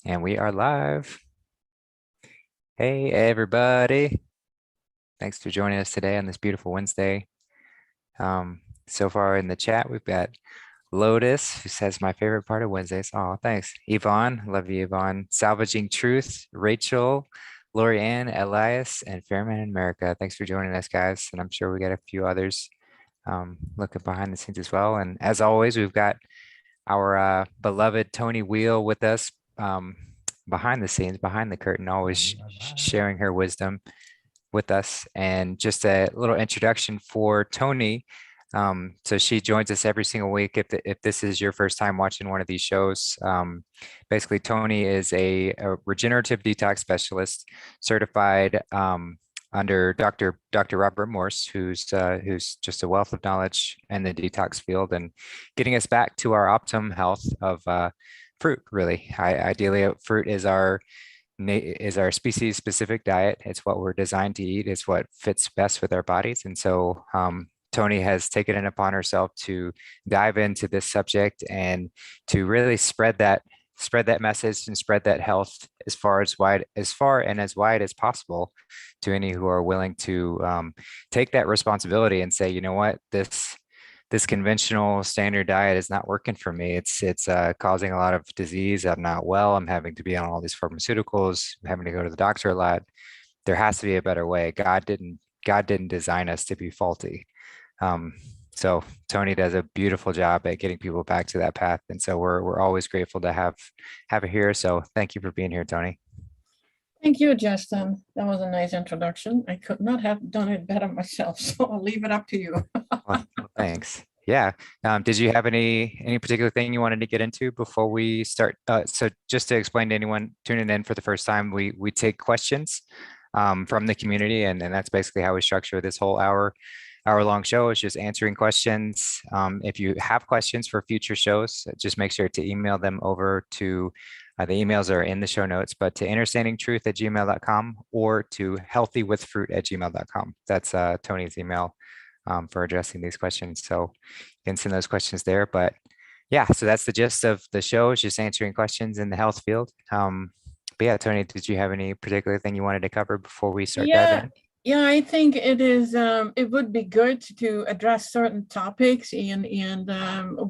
And we are live. Hey, everybody. Thanks for joining us today on this beautiful Wednesday. So far in the chat, we've got Lotus, who says my favorite part of Wednesdays. Oh, thanks. Yvonne, love you, Yvonne. Salvaging Truth, Rachel, Lori Ann, Elias, and Fairman in America. Thanks for joining us, guys. And I'm sure we got a few others looking behind the scenes as well. And as always, we've got our beloved Toni Weel with us behind the scenes, behind the curtain, always sharing her wisdom with us. And just a little introduction for Toni. So she joins us every single week. If this is your first time watching one of these shows, basically Toni is a regenerative detox specialist certified under Dr. Robert Morse, who's just a wealth of knowledge in the detox field and getting us back to our optimum health of fruit. Really, ideally, fruit is our species specific diet. It's what we're designed to eat. It's what fits best with our bodies. And so Toni has taken it upon herself to dive into this subject and to really spread that message and spread that health as far and as wide as possible to any who are willing to take that responsibility and say, you know what, this conventional standard diet is not working for me. It's causing a lot of disease. I'm not well. I'm having to be on all these pharmaceuticals. I'm having to go to the doctor a lot. There has to be a better way. God didn't design us to be faulty. So Toni does a beautiful job at getting people back to that path. And so we're always grateful to have her here. So thank you for being here, Toni. Thank you, Justin. That was a nice introduction. I could not have done it better myself, so I'll leave it up to you. Well, thanks. Yeah. Did you have any particular thing you wanted to get into before we start? So just to explain to anyone tuning in for the first time, we take questions from the community, and that's basically how we structure this whole hour-long show is just answering questions. If you have questions for future shows, just make sure to email them over to the emails are in the show notes, but to understandingtruth@gmail.com or to healthywithfruit@gmail.com. That's Toni's email for addressing these questions. So you can send those questions there. But yeah, so that's the gist of the show, is just answering questions in the health field. But yeah, Toni, did you have any particular thing you wanted to cover before we start diving in? Yeah, I think it is. It would be good to address certain topics and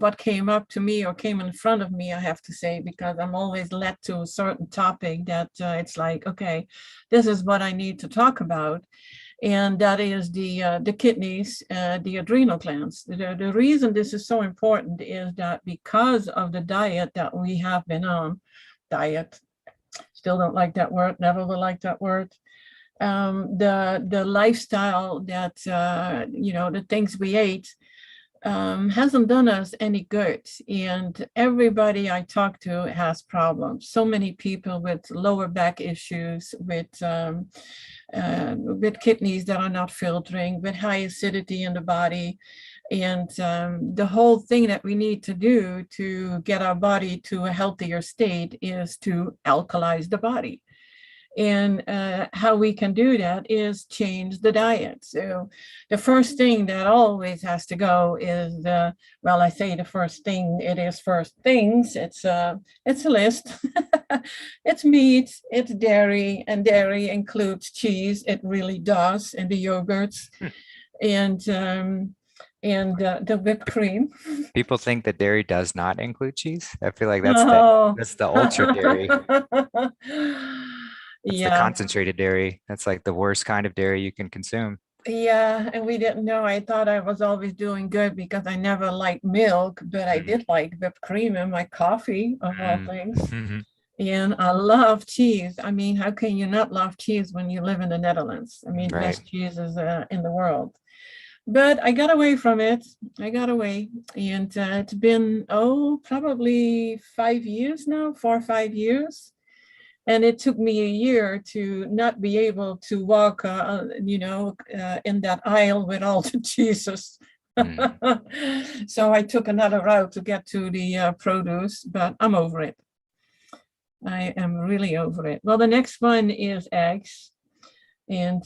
what came up to me or came in front of me, I have to say, because I'm always led to a certain topic that it's like, okay, this is what I need to talk about, and that is the kidneys, the adrenal glands. The reason this is so important is that because of the diet that we have been on, still don't like that word, never will like that word. The lifestyle that the things we ate hasn't done us any good, and everybody I talk to has problems. So many people with lower back issues, with kidneys that are not filtering, with high acidity in the body, and the whole thing that we need to do to get our body to a healthier state is to alkalize the body. And how we can do that is change the diet. So the first thing that always has to go is I say the first thing, it is first things. It's a list. It's meat, it's dairy, and dairy includes cheese. It really does, and the yogurts, and the whipped cream. People think that dairy does not include cheese. I feel like that's the ultra dairy. It's the concentrated dairy. That's like the worst kind of dairy you can consume. Yeah, and we didn't know. I thought I was always doing good because I never liked milk, but I did like whipped cream in my coffee, of all things. And I love cheese. I mean, how can you not love cheese when you live in the Netherlands? I mean, best cheeses in the world. But I got away from it. And it's been, probably 5 years now, 4 or 5 years. And it took me a year to not be able to walk, in that aisle with all the cheeses. So I took another route to get to the produce, but I'm over it. I am really over it. Well, the next one is eggs. And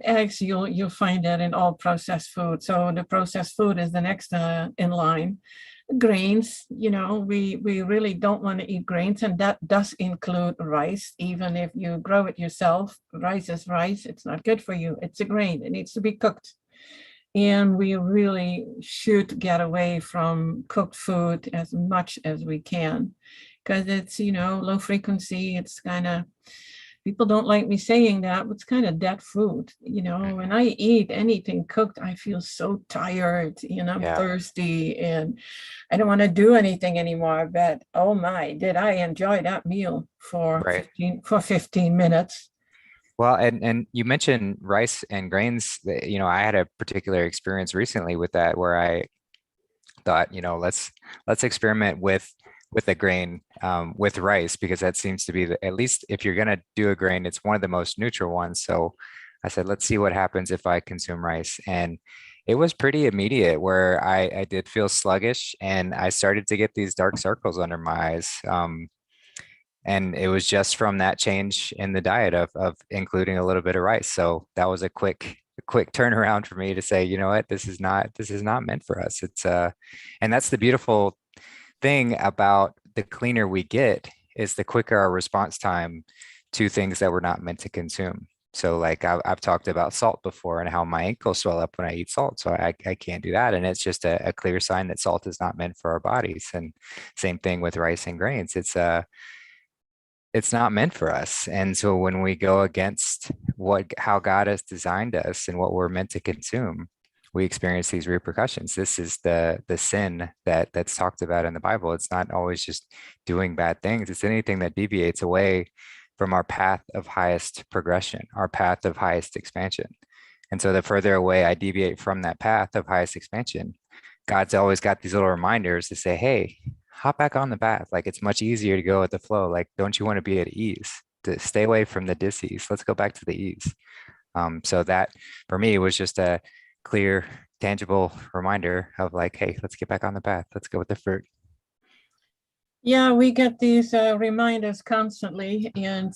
eggs, you'll find that in all processed food. So the processed food is the next in line. Grains, we really don't want to eat grains, and that does include rice. Even if you grow it yourself, rice is rice. It's not good for you. It's a grain. It needs to be cooked. And we really should get away from cooked food as much as we can, because it's, low frequency. It's kind of, people don't like me saying that, but it's kind of dead food. When I eat anything cooked, I feel so tired and I'm thirsty and I don't want to do anything anymore. But oh my, did I enjoy that meal for Right. 15 minutes. Well, and you mentioned rice and grains. I had a particular experience recently with that where I thought, let's experiment with a grain, with rice, because that seems to be at least if you're gonna do a grain, it's one of the most neutral ones. So I said, let's see what happens if I consume rice. And it was pretty immediate where I did feel sluggish and I started to get these dark circles under my eyes. And it was just from that change in the diet of including a little bit of rice. So that was a quick turnaround for me to say, you know what, this is not meant for us. And that's the beautiful thing about the cleaner we get is the quicker our response time to things that we're not meant to consume. So like I've talked about salt before and how my ankles swell up when I eat salt. So I can't do that. And it's just a clear sign that salt is not meant for our bodies. And same thing with rice and grains. It's not meant for us. And so when we go against how God has designed us and what we're meant to consume, we experience these repercussions. This is the sin that's talked about in the Bible. It's not always just doing bad things. It's anything that deviates away from our path of highest progression, our path of highest expansion. And so the further away I deviate from that path of highest expansion, God's always got these little reminders to say, hey, hop back on the path. Like it's much easier to go with the flow. Like, don't you want to be at ease? To stay away from the dis-ease. Let's go back to the ease. So that for me was just a clear, tangible reminder of like, hey, let's get back on the path. Let's go with the fruit. Yeah, we get these reminders constantly. And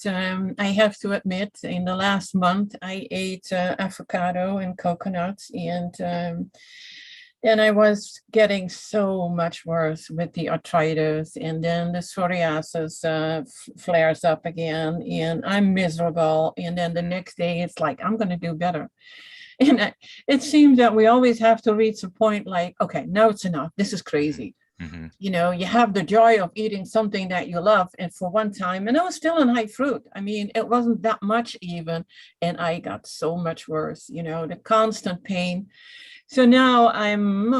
I have to admit, in the last month, I ate avocado and coconuts. And I was getting so much worse with the arthritis. And then the psoriasis flares up again. And I'm miserable. And then the next day, it's like, I'm going to do better. And it seems that we always have to reach a point like, okay, now it's enough. This is crazy. Mm-hmm. You have the joy of eating something that you love. And for one time, and it was still in high fruit. I mean, it wasn't that much even. And I got so much worse, the constant pain. So now I'm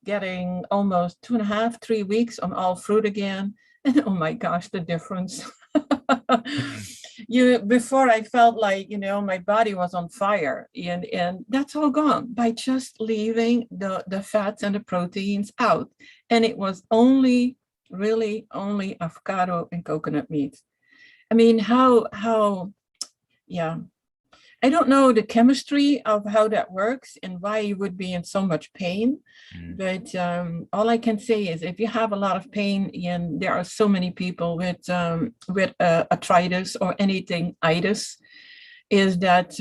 getting almost 2.5, 3 weeks on all fruit again. And oh my gosh, the difference. Before I felt like, my body was on fire, and that's all gone by just leaving the fats and the proteins out. And it was really only avocado and coconut meat. I mean, yeah. I don't know the chemistry of how that works and why you would be in so much pain. But all I can say is if you have a lot of pain, and there are so many people with arthritis or anything itis, is that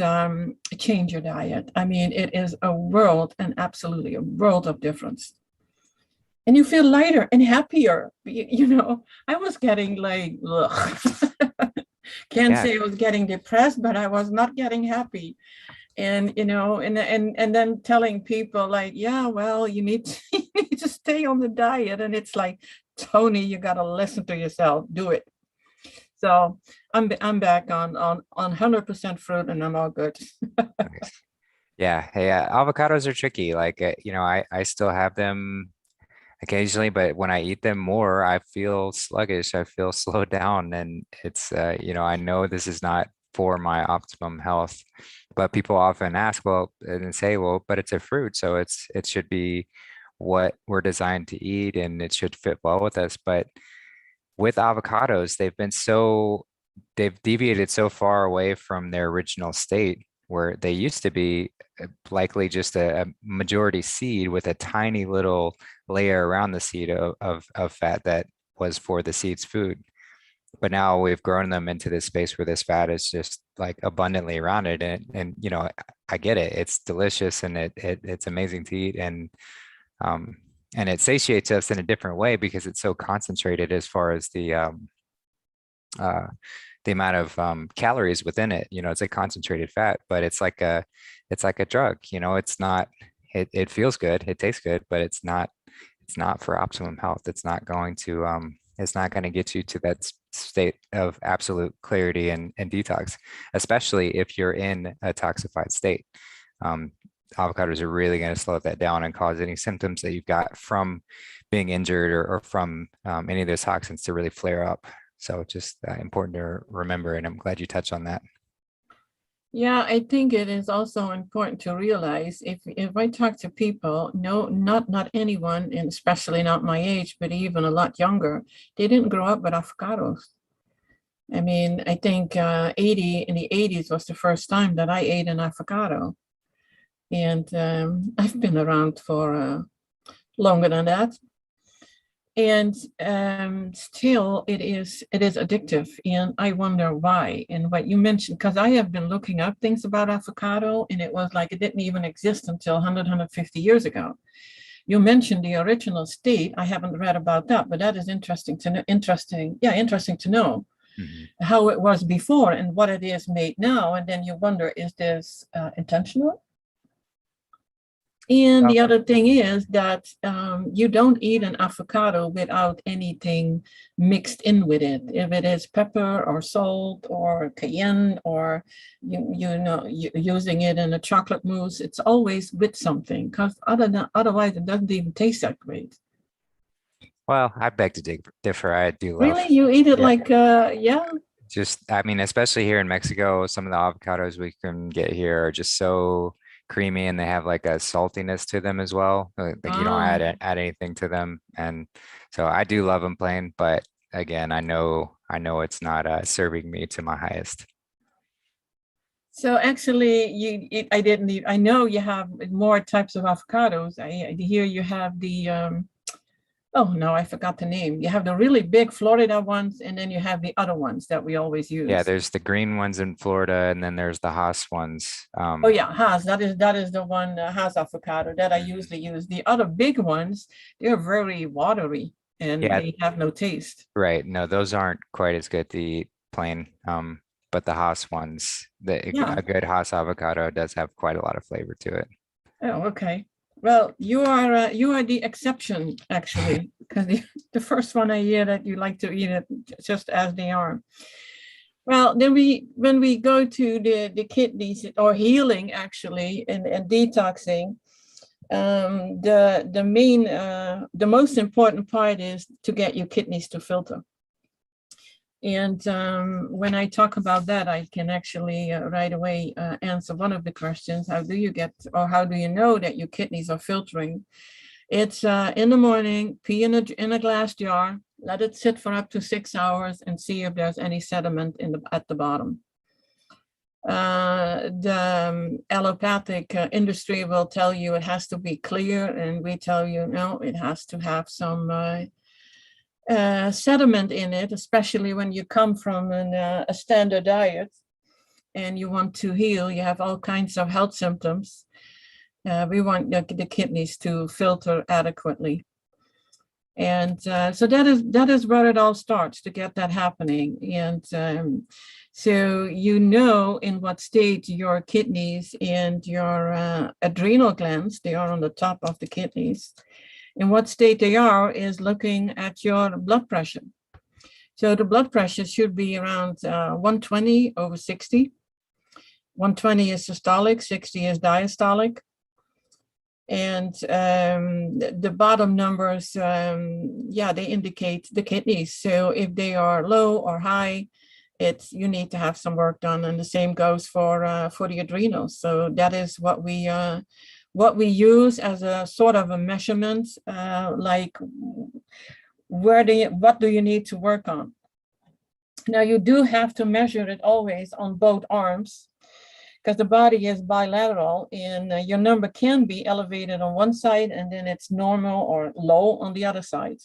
change your diet. I mean, it is absolutely a world of difference. And you feel lighter and happier. I was getting like, ugh. Can't say I was getting depressed, but I was not getting happy. And and then telling people like, yeah, well, you need to stay on the diet. And it's like, Toni, you got to listen to yourself, do it. So I'm back on 100% fruit, and I'm all good. Nice. Yeah. Hey, avocados are tricky. Like, I still have them occasionally, but when I eat them more, I feel sluggish. I feel slowed down, and it's I know this is not for my optimum health. But people often ask, well, and say, well, but it's a fruit, so it should be what we're designed to eat, and it should fit well with us. But with avocados, they've deviated so far away from their original state where they used to be likely just a majority seed with a tiny little layer around the seed of fat that was for the seed's food. but now we've grown them into this space where this fat is just like abundantly around it. And you know, I get it. It's delicious and it's amazing to eat. Um, and it satiates us in a different way because it's so concentrated as far as uh, the amount of calories within it. You know, it's a concentrated fat, but it's like a drug. You know, it's not. It feels good, it tastes good, but it's not for optimum health. It's not going to get you to that state of absolute clarity and detox, especially if you're in a toxified state. Um, Avocados are really going to slow that down and cause any symptoms that you've got from being injured or from any of those toxins to really flare up. So just important to remember, and I'm glad you touched on that. Yeah, I think it is also important to realize if I talk to people, no, not anyone, and especially not my age, but even a lot younger, they didn't grow up with avocados. I mean, I think in the 80s was the first time that I ate an avocado. And I've been around for longer than that. And still it is addictive. And I wonder why. And what you mentioned, because I have been looking up things about avocado, and it was like it didn't even exist until 150 years ago. You mentioned the original state. I haven't read about that, but that is interesting to know. Interesting to know Mhm. how it was before and what it is made now. And then you wonder, is this intentional? And Well, the other thing is that you don't eat an avocado without anything mixed in with it. If it is pepper or salt or cayenne or using it in a chocolate mousse, it's always with something, because otherwise it doesn't even taste that great. well, I beg to differ. I do Really, love, you eat it yeah, like yeah? just, I mean, especially here in Mexico, some of the avocados we can get here are just so creamy and they have like a saltiness to them as well. Like you don't Ah. add anything to them. And so I do love them plain, but again, I know it's not serving me to my highest. So actually, I didn't I know you have more types of avocados. I hear you have the oh no, I forgot the name. You have the really big Florida ones, and then you have the other ones that we always Yeah, use. there's the green ones in Florida, and then there's the Haas ones. Oh yeah, Hass. That is the one Hass avocado that I Mhm. usually use. The other big ones, they're very watery and Yeah, they have no taste. right. No, those aren't quite as good to eat plain. But the Haas ones, Yeah. a good Haas avocado does have quite a lot of flavor to it. Oh, okay. Well, you are the exception actually, because the first one I hear that you like to eat it just as they are. Well, then when we go to the kidneys or healing actually and detoxing, the most important part is to get your kidneys to filter. And when I talk about that, I can actually right away answer one of the questions. How do you get, or how do you know that your kidneys are filtering? It's in the morning, pee in a glass jar, let it sit for up to 6 hours and see if there's any sediment at the bottom. The allopathic industry will tell you it has to be clear, and we tell you no, it has to have some sediment in it, especially when you come from a standard diet and you want to heal. You have all kinds of health symptoms. We want the kidneys to filter adequately. And so that is where it all starts to get that happening. And so you know in what state your kidneys and your adrenal glands, they are on the top of the kidneys, in what state they are is looking at your blood pressure. So the blood pressure should be around 120 over 60. 120 is systolic, 60 is diastolic. And the bottom numbers, they indicate the kidneys. So if they are low or high, you need to have some work done. And the same goes for the adrenals. So that is what we use as a sort of a measurement, like what do you need to work on? Now you do have to measure it always on both arms, because the body is bilateral, and your number can be elevated on one side and then it's normal or low on the other side.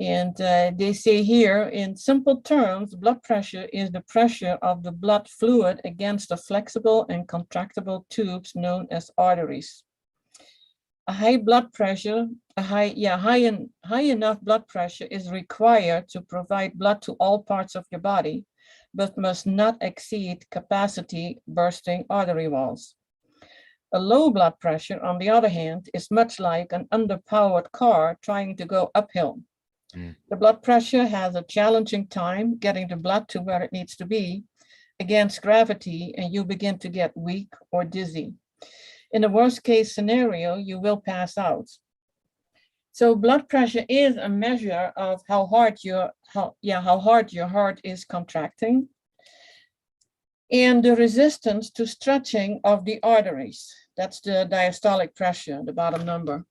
And they say here, in simple terms, blood pressure is the pressure of the blood fluid against the flexible and contractible tubes known as arteries. A high blood pressure, high enough blood pressure is required to provide blood to all parts of your body, but must not exceed capacity bursting artery walls. A low blood pressure, on the other hand, is much like an underpowered car trying to go uphill. Mm. The blood pressure has a challenging time getting the blood to where it needs to be against gravity, and you begin to get weak or dizzy. In the worst case scenario, you will pass out. So blood pressure is a measure of how hard your heart is contracting, and the resistance to stretching of the arteries. That's the diastolic pressure, the bottom number.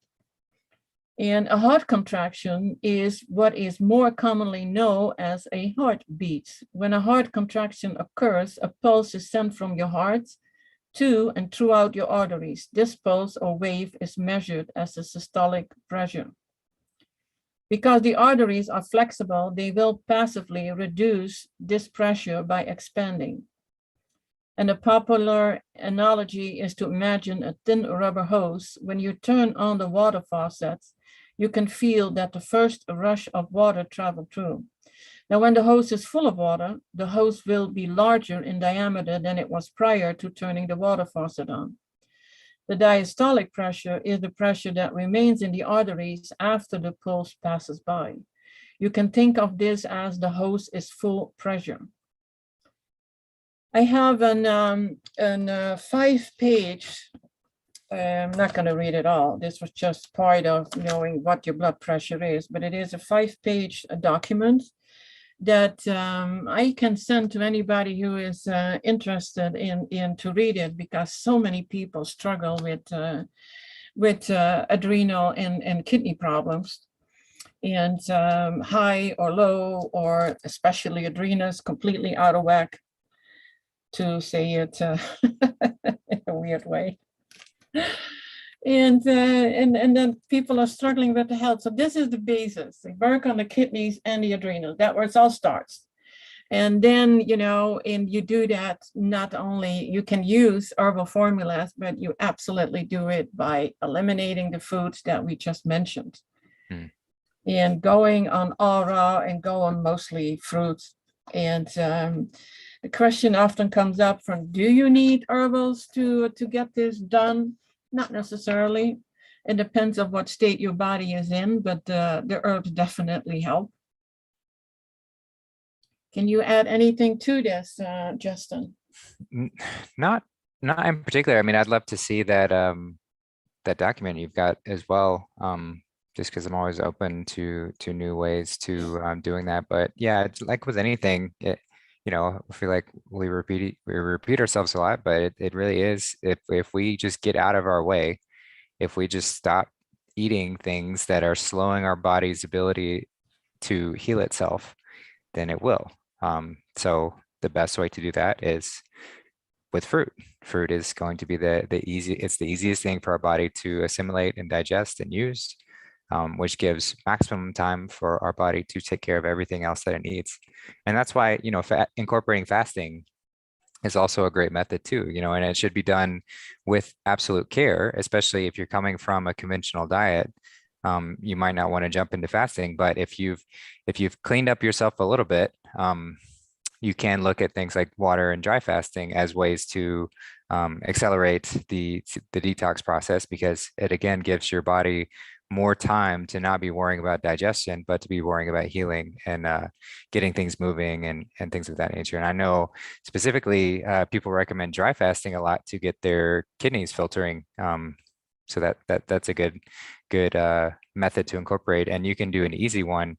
And a heart contraction is what is more commonly known as a heartbeat. When a heart contraction occurs, a pulse is sent from your heart to and throughout your arteries. This pulse or wave is measured as a systolic pressure. Because the arteries are flexible, they will passively reduce this pressure by expanding. And a popular analogy is to imagine a thin rubber hose. When you turn on the water faucet, you can feel that the first rush of water traveled through. Now, when the hose is full of water, the hose will be larger in diameter than it was prior to turning the water faucet on. The diastolic pressure is the pressure that remains in the arteries after the pulse passes by. You can think of this as the hose is full pressure. I have an 5-page, I'm not going to read it all. This was just part of knowing what your blood pressure is, but it is a 5-page document that I can send to anybody who is interested in to read it, because so many people struggle with adrenal and kidney problems, and high or low, or especially adrenals completely out of whack, to say it in a weird way. And then people are struggling with the health. So this is the basis. They work on the kidneys and the adrenals. That's where it all starts. And then, and you do that, not only you can use herbal formulas, but you absolutely do it by eliminating the foods that we just mentioned. Mm. And going on all raw and go on mostly fruits. And the question often comes up from, do you need herbals to get this done? Not necessarily. It depends on what state your body is in, but the herbs definitely help. Can you add anything to this, Justin? Not in particular. I mean, I'd love to see that that document you've got as well. Just because I'm always open to new ways to doing that. But yeah, it's like with anything, I feel like we repeat ourselves a lot, but it really is, if we just get out of our way, if we just stop eating things that are slowing our body's ability to heal itself, then it will. So the best way to do that is with fruit. Fruit is going to be it's the easiest thing for our body to assimilate and digest and use, which gives maximum time for our body to take care of everything else that it needs. And that's why, incorporating fasting is also a great method too, and it should be done with absolute care, especially if you're coming from a conventional diet. You might not want to jump into fasting, but if you've cleaned up yourself a little bit, you can look at things like water and dry fasting as ways to accelerate the detox process, because it again gives your body more time to not be worrying about digestion, but to be worrying about healing and getting things moving and things of that nature. And I know specifically people recommend dry fasting a lot to get their kidneys filtering. So that's a good method to incorporate. And you can do an easy one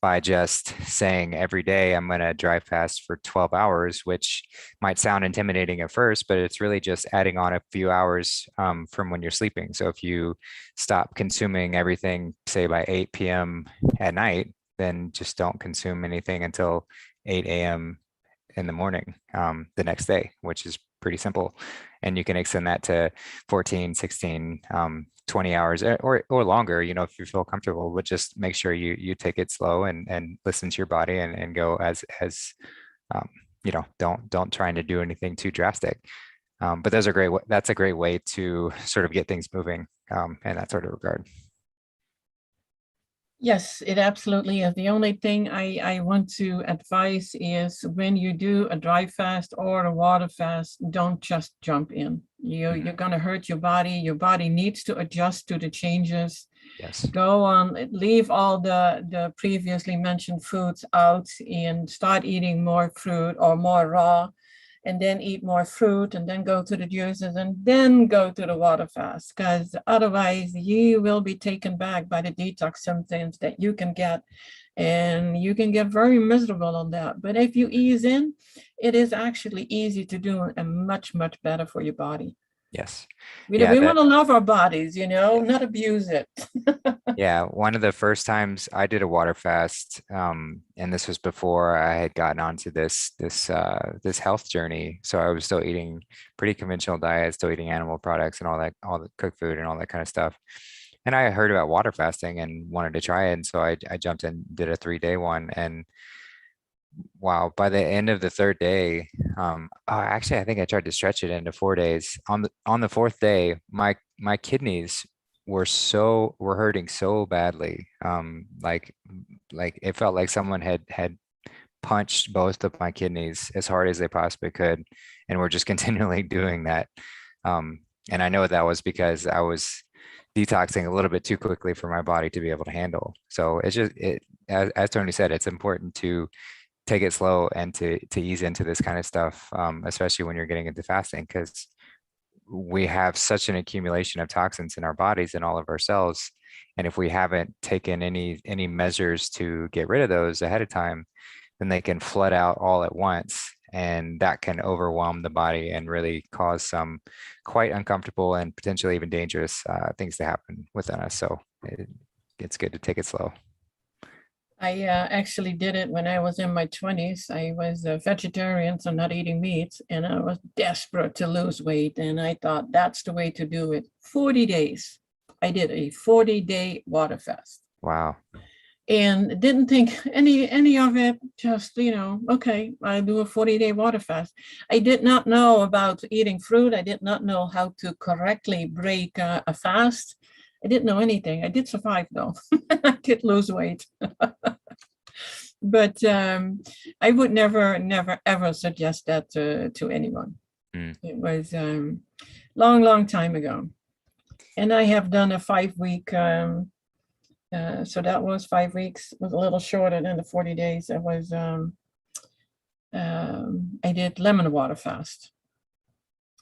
by just saying every day I'm going to dry fast for 12 hours, which might sound intimidating at first, but it's really just adding on a few hours from when you're sleeping. So if you stop consuming everything, say by 8 p.m. at night, then just don't consume anything until 8 a.m. in the morning the next day, which is pretty simple. And you can extend that to 14, 16, 20 hours or longer, you know, if you feel comfortable, but just make sure you take it slow and listen to your body and go as you know, don't trying to do anything too drastic. But those are that's a great way to sort of get things moving in that sort of regard. Yes, it absolutely is. The only thing I want to advise is when you do a dry fast or a water fast, don't just jump in. You're going to hurt your body. Your body needs to adjust to the changes. Yes. Go on, leave all the previously mentioned foods out and start eating more fruit or more raw, and then eat more fruit, and then go to the juices, and then go to the water fast, because otherwise you will be taken back by the detox symptoms that you can get, and you can get very miserable on that. But if you ease in, it is actually easy to do and much, much better for your body. Yes. We Yeah, want to love our bodies, you know, not abuse it. yeah, one of the first times I did a water fast, and this was before I had gotten onto this health journey. So I was still eating pretty conventional diet, still eating animal products and all the cooked food and all that kind of stuff. And I heard about water fasting and wanted to try it. And so I jumped in, did a 3-day one. And wow, by the end of the third day, actually, I think I tried to stretch it into 4 days. On the fourth day, my kidneys were hurting so badly. Like it felt like someone had punched both of my kidneys as hard as they possibly could, and were just continually doing that. And I know that was because I was detoxing a little bit too quickly for my body to be able to handle. So as Toni said, it's important to take it slow and to ease into this kind of stuff, especially when you're getting into fasting, because we have such an accumulation of toxins in our bodies and all of our cells. And if we haven't taken any measures to get rid of those ahead of time, then they can flood out all at once. And that can overwhelm the body and really cause some quite uncomfortable and potentially even dangerous things to happen within us. So it's good to take it slow. I actually did it when I was in my 20s. I was a vegetarian, so not eating meat, and I was desperate to lose weight. And I thought that's the way to do it. 40 days. I did a 40-day water fast. Wow. And didn't think any of it, just, you know, okay, I do a 40-day water fast. I did not know about eating fruit. I did not know how to correctly break a fast. I didn't know anything. I did survive though. I did lose weight. But I would never, ever suggest that to anyone. It was long time ago. And I have done a 5-week, so that was 5 weeks, was a little shorter than the 40 days. It was, I did lemon water fast.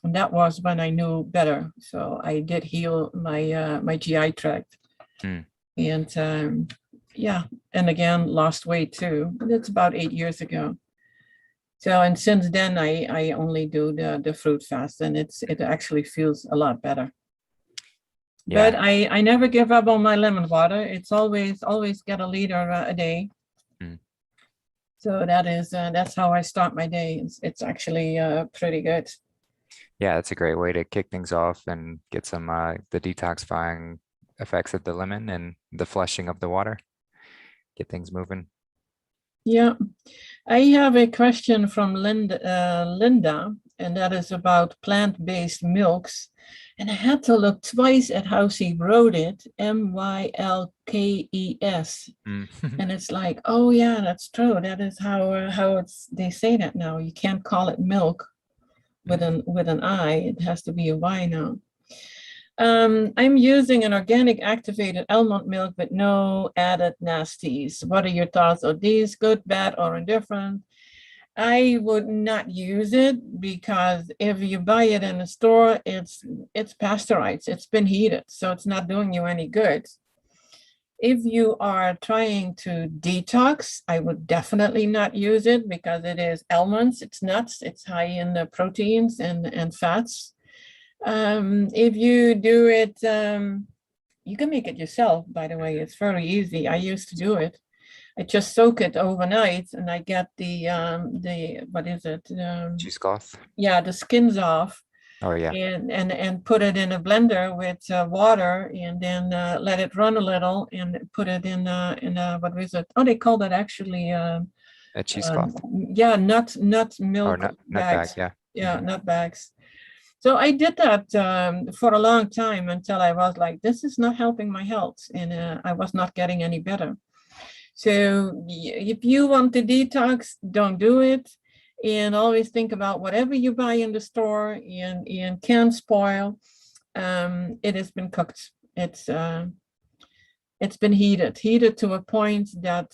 And that was when I knew better. So I did heal my my GI tract. And yeah, and again, lost weight too. That's about 8 years ago. So, and since then I only do the fruit fast, and it actually feels a lot better. Yeah. But I never give up on my lemon water. It's always get a liter a day. So that's how I start my day. It's actually pretty good. Yeah, that's a great way to kick things off and get some the detoxifying effects of the lemon and the flushing of the water. Get things moving. Yeah, I have a question from Linda, and that is about plant-based milks. And I had to look twice at how she wrote it, Mylkes. And it's like, oh yeah, that's true. That is how they say that now. You can't call it milk with an I. It has to be a Y now. I'm using an organic activated almond milk with no added nasties. What are your thoughts on these? Good, bad, or indifferent? I would not use it, because if you buy it in the store, it's pasteurized. It's been heated, so it's not doing you any good. If you are trying to detox, I would definitely not use it, because it is almonds, it's nuts, it's high in the proteins and fats. If you do it, you can make it yourself, by the way. It's very easy. I used to do it. I just soak it overnight, and I get the what is it? Cheesecloth. Yeah, the skins off. Oh yeah. and put it in a blender with water, and then let it run a little, and put it in what is it? Oh, they call that actually A uh, cheesecloth yeah, nut or milk nut bag. bags. Yeah. Yeah, Mhm. nut bags. So I did that for a long time until I was like, this is not helping my health, and I was not getting any better. So if you want to detox, don't do it. And always think about whatever you buy in the store and can spoil. It has been cooked. It's been heated to a point that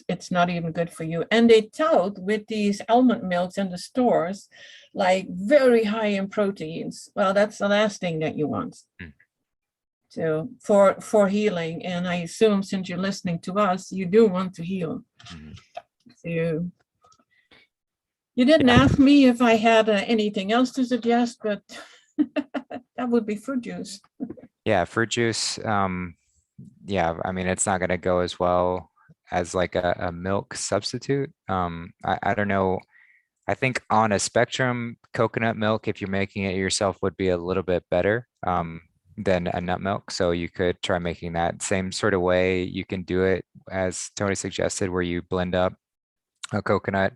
it's not even good for you. And they tout with these almond milks in the stores, like very high in proteins. Well, that's the last thing that you want. Mm. So for healing, and I assume since you're listening to us, you do want to heal. Mhm. So you didn't Yeah. ask me if I had anything else to suggest, but that would be fruit juice. Yeah. Fruit juice. Yeah. I mean, it's not going to go as well as like a milk substitute. I don't know. I think on a spectrum, coconut milk, if you're making it yourself, would be a little bit better than a nut milk. So you could try making that same sort of way. You can do it as Tony suggested, where you blend up a coconut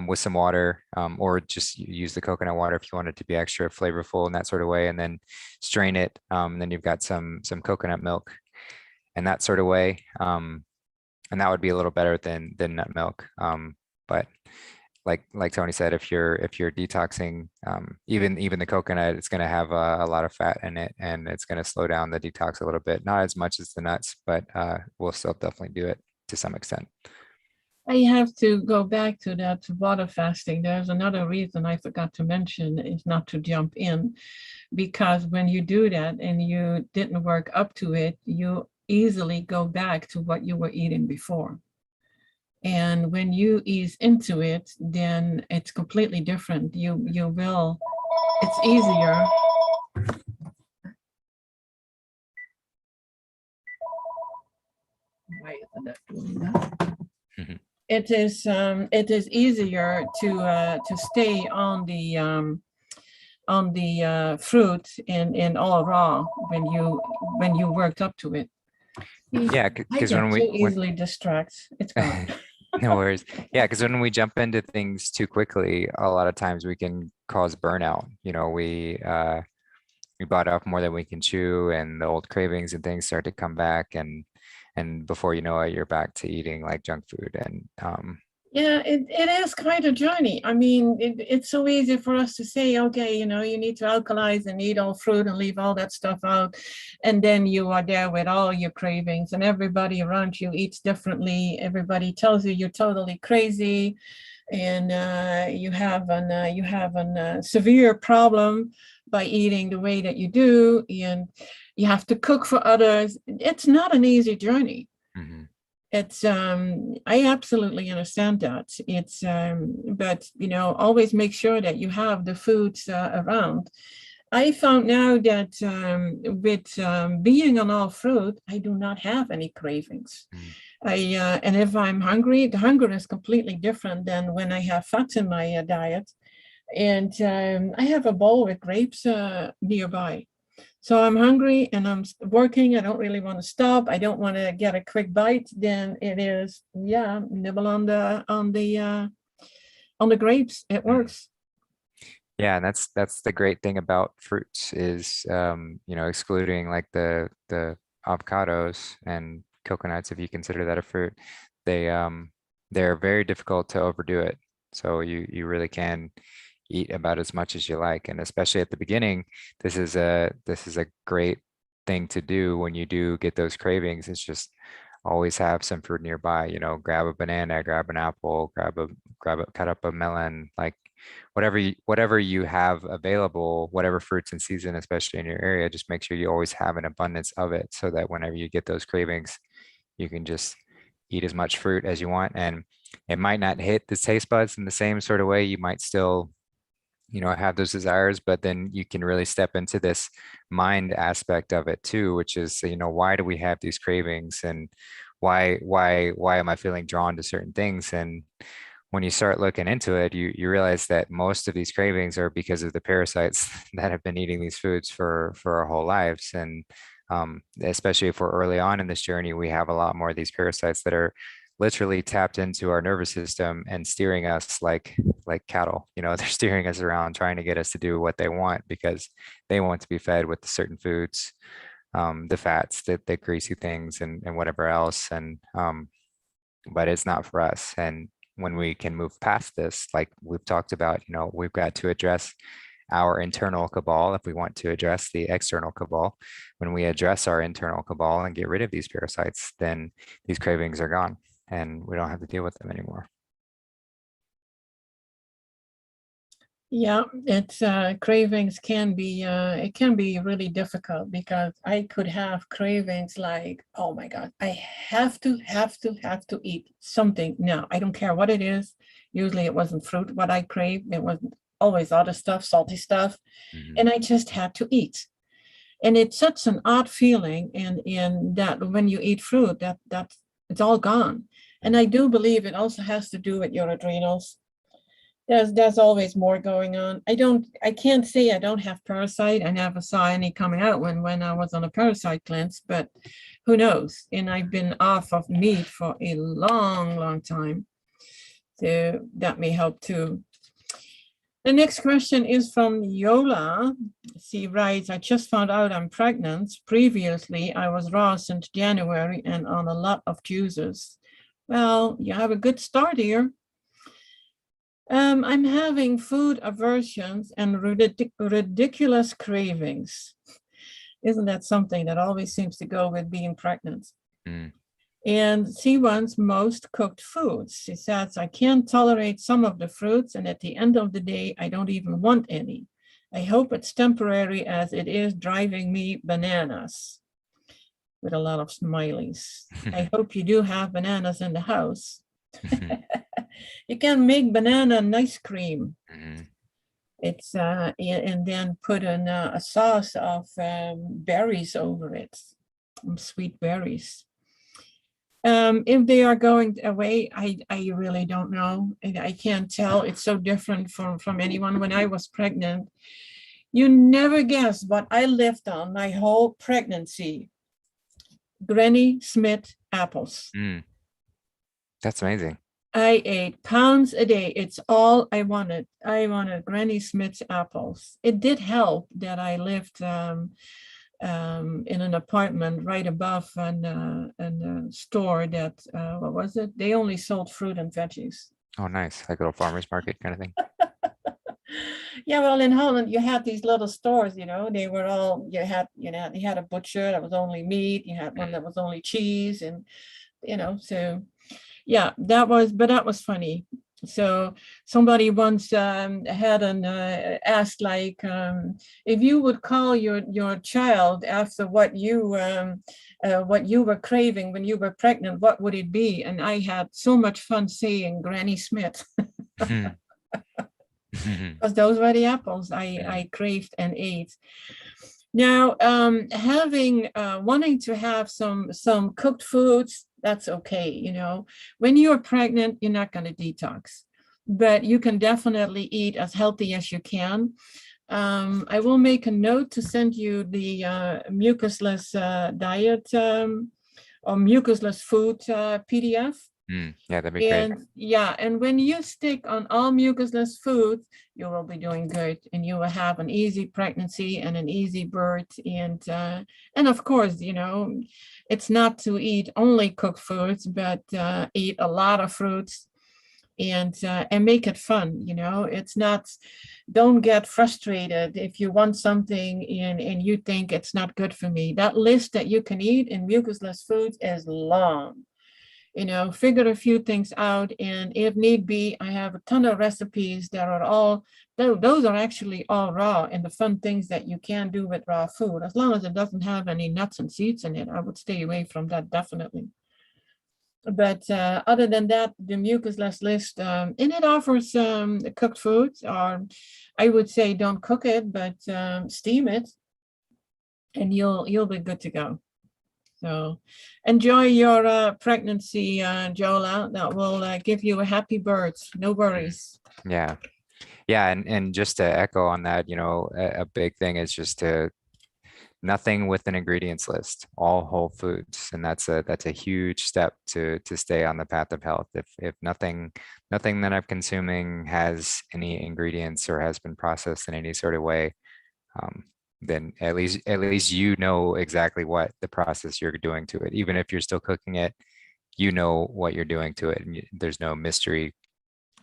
with some water, or just use the coconut water if you want it to be extra flavorful in that sort of way, and then strain it. And then you've got some coconut milk and that sort of way. And that would be a little better than nut milk. But like Tony said, if you're detoxing, even the coconut, it's going to have a lot of fat in it, and it's going to slow down the detox a little bit. Not as much as the nuts, but we'll still definitely do it to some extent. I have to go back to that water fasting. There's another reason I forgot to mention is not to jump in, because when you do that and you didn't work up to it, you easily go back to what you were eating before. And when you ease into it, then it's completely different. You will, it's easier. Why isn't it doing that? Mhm. It is easier to stay on the fruit in all raw when you worked up to it. Yeah, I because get too easily distracted. It's gone. no worries. Yeah, because when we jump into things too quickly, a lot of times we can cause burnout. We bite off more than we can chew, and the old cravings and things start to come back, and before you know it, you're back to eating like junk food. And Yeah, it is quite a journey. I mean, it's so easy for us to say, okay, you need to alkalize and eat all fruit and leave all that stuff out. And then you are there with all your cravings, and everybody around you eats differently. Everybody tells you you're totally crazy, and you have a severe problem by eating the way that you do, and you have to cook for others. It's not an easy journey. mhm. It's I absolutely understand that. It's but always make sure that you have the foods around. I found now that with being on all fruit, I do not have any cravings. Mm. And if I'm hungry, the hunger is completely different than when I have fats in my diet. And I have a bowl with grapes nearby. So I'm hungry and I'm working. I don't really want to stop. I don't want to get a quick bite. Then it is, yeah, nibble on the grapes. It Mm. works. Yeah, and that's the great thing about fruits is excluding like the avocados and coconuts, if you consider that a fruit, they they're very difficult to overdo it. So you really can eat about as much as you like. And especially at the beginning, this is a great thing to do when you do get those cravings. It's just always have some fruit nearby, grab a banana, grab an apple, cut up a melon, like whatever you have available, whatever fruits in season, especially in your area, just make sure you always have an abundance of it so that whenever you get those cravings, you can just eat as much fruit as you want. And it might not hit the taste buds in the same sort of way. You might still have those desires, but then you can really step into this mind aspect of it too, which is, why do we have these cravings, and why am I feeling drawn to certain things? And when you start looking into it, you realize that most of these cravings are because of the parasites that have been eating these foods for our whole lives. And especially if we're early on in this journey, we have a lot more of these parasites that are literally tapped into our nervous system and steering us like cattle. You know, they're steering us around, trying to get us to do what they want because they want to be fed with the certain foods, the fats, the greasy things, and whatever else. And but it's not for us. And when we can move past this, like we've talked about, you know, we've got to address our internal cabal if we want to address the external cabal. When we address our internal cabal and get rid of these parasites, then these cravings are gone and we don't have to deal with them anymore. Yeah, it's cravings can be it can be really difficult because I could have cravings like, oh my God, I have to eat something now. I don't care what it is. Usually it wasn't fruit what I craved. It wasn't always other stuff, salty stuff. And I just had to eat. And it's such an odd feeling in that when you eat fruit, that it's all gone. And I do believe it also has to do with your adrenals. There's always more going on. I can't say I don't have parasite. I never saw any coming out when I was on a parasite cleanse, but who knows? And I've been off of meat for a long time. So that may help too. The next question is from Yola. She writes, I just found out I'm pregnant. Previously, I was raw since January and on a lot of juices. Well, you have a good start here. I'm having food aversions and ridiculous cravings. Isn't that something that always seems to go with being pregnant? And she wants most cooked foods. She says, I can't tolerate some of the fruits, and at the end of the day, I don't even want any. I hope it's temporary as it is driving me bananas. With a lot of smileys. I hope you do have bananas in the house. You can make banana ice cream. It's and then put in a sauce of berries over it, sweet berries. If they are going away, I really don't know. I can't tell. It's so different from anyone. When I was pregnant, you never guess what I lived on my whole pregnancy. Granny Smith apples. That's amazing. I ate pounds a day. It's all I wanted. I wanted Granny Smith's apples. It did help that I lived in an apartment right above a store that, what was it? They only sold fruit and veggies. Oh, nice. Like a little farmer's market kind of thing. Yeah, well, in Holland, you had these little stores, you know, they were all, you had a butcher that was only meat, you had one that was only cheese, and, you know, so, yeah, that was funny. So somebody once had asked, like, if you would call your child after what you were craving when you were pregnant, what would it be? And I had so much fun saying Granny Smith. Because those were the apples I craved and ate. Now, wanting to have some cooked foods, that's okay. You know, when you're pregnant, you're not going to detox, but you can definitely eat as healthy as you can. I will make a note to send you the mucusless diet or mucusless food PDF. Yeah, that'd be great. And when you stick on all mucusless foods, you will be doing good, and you will have an easy pregnancy and an easy birth. And of course, you know, it's not to eat only cooked foods, but eat a lot of fruits and make it fun. You know, it's not. Don't get frustrated if you want something and you think it's not good for me. That list that you can eat in mucusless foods is long. You know, figure a few things out, and if need be, I have a ton of recipes that are all, those are actually all raw, and the fun things that you can do with raw food, as long as it doesn't have any nuts and seeds in it, I would stay away from that definitely. But other than that, the mucusless list, and it offers cooked foods, or I would say don't cook it, but steam it, and you'll be good to go. So enjoy your pregnancy, Jola. That will give you a happy birth. No worries. Yeah. Yeah. And just to echo on that, a big thing is just to nothing with an ingredients list, all whole foods. And that's a huge step to stay on the path of health. If nothing that I'm consuming has any ingredients or has been processed in any sort of way, um, then at least you know exactly what the process you're doing to it. Even if you're still cooking it, you know what you're doing to it, and there's no mystery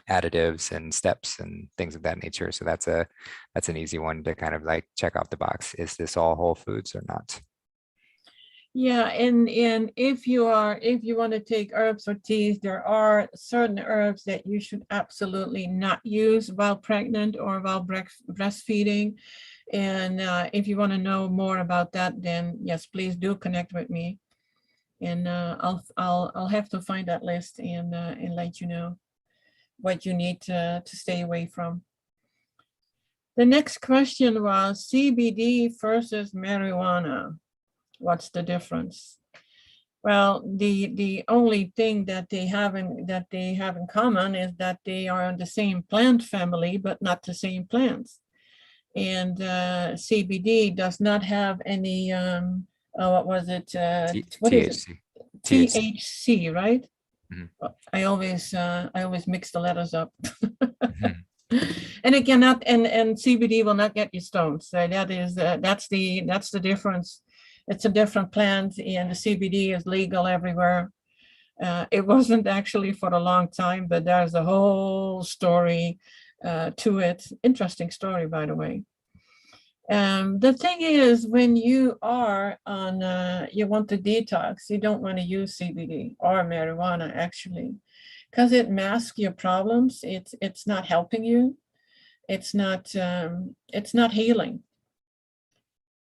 additives and steps and things of that nature. So that's an easy one to kind of like check off the box. Is this all whole foods or not? Yeah, and if you want to take herbs or teas, there are certain herbs that you should absolutely not use while pregnant or while breastfeeding. And if you want to know more about that, then yes, please do connect with me, and I'll have to find that list and let you know what you need to stay away from. The next question was CBD versus marijuana. What's the difference? Well, the only thing that they have in common is that they are in the same plant family, but not the same plants. And CBD does not have any what was it? What is it? THC. THC, right? Mhm. I always mix the letters up. Mhm. And it cannot, and CBD will not get you stoned. So that's the difference. It's a different plant, and the CBD is legal everywhere. It wasn't actually for a long time, but there's a whole story to it. Interesting story, by the way. The thing is, when you are on, you want to detox, you don't want to use CBD or marijuana actually, because it masks your problems. It's not helping you. It's not healing.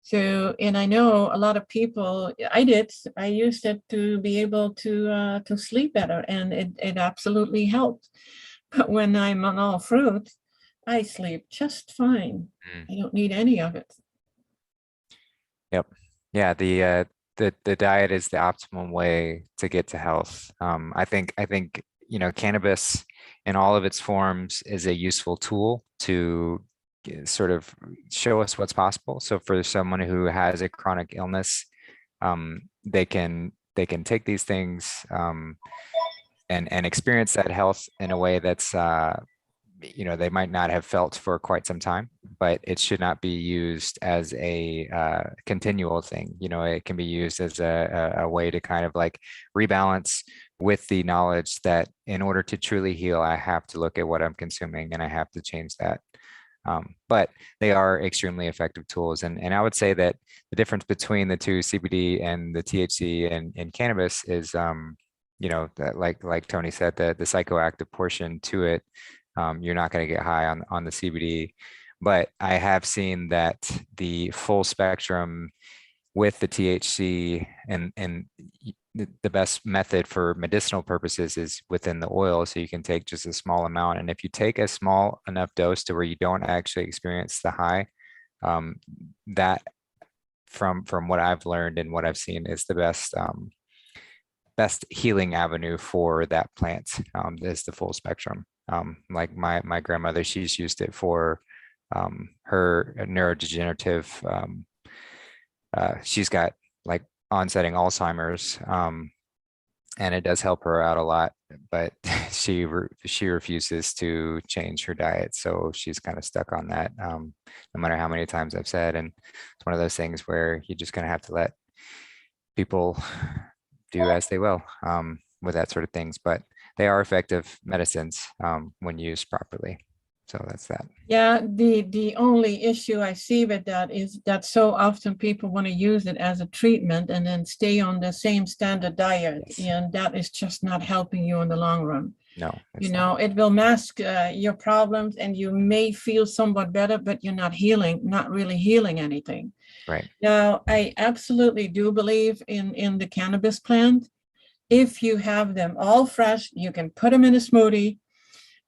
So, and I know a lot of people, I used it to be able to sleep better, and it absolutely helped. But when I'm on all fruit, I sleep just fine. Mm. I don't need any of it. Yep. Yeah, the diet is the optimum way to get to health. I think cannabis in all of its forms is a useful tool to sort of show us what's possible. So for someone who has a chronic illness, they can take these things and experience that health in a way that's they might not have felt for quite some time, but it should not be used as a continual thing. It can be used as a way to kind of like rebalance with the knowledge that in order to truly heal, I have to look at what I'm consuming and I have to change that. But they are extremely effective tools. And I would say that the difference between the two, CBD and the THC and cannabis is, that like Toni said, the psychoactive portion to it. You're not going to get high on the CBD, but I have seen that the full spectrum with the THC and the best method for medicinal purposes is within the oil. So you can take just a small amount. And if you take a small enough dose to where you don't actually experience the high, that from what I've learned and what I've seen is the best healing avenue for that plant, is the full spectrum. Like my grandmother, she's used it for her neurodegenerative. She's got like onsetting Alzheimer's, and it does help her out a lot. But she refuses to change her diet, so she's kind of stuck on that. No matter how many times I've said, and it's one of those things where you're just gonna have to let people do as they will with that sort of things. But they are effective medicines when used properly. So that's that. Yeah, the only issue I see with that is that so often people want to use it as a treatment and then stay on the same standard diet, Yes. and that is just not helping you in the long run. No, it's not. It will mask your problems, and you may feel somewhat better, but you're not really healing anything. Right. Now, I absolutely do believe in the cannabis plant. If you have them all fresh, you can put them in a smoothie.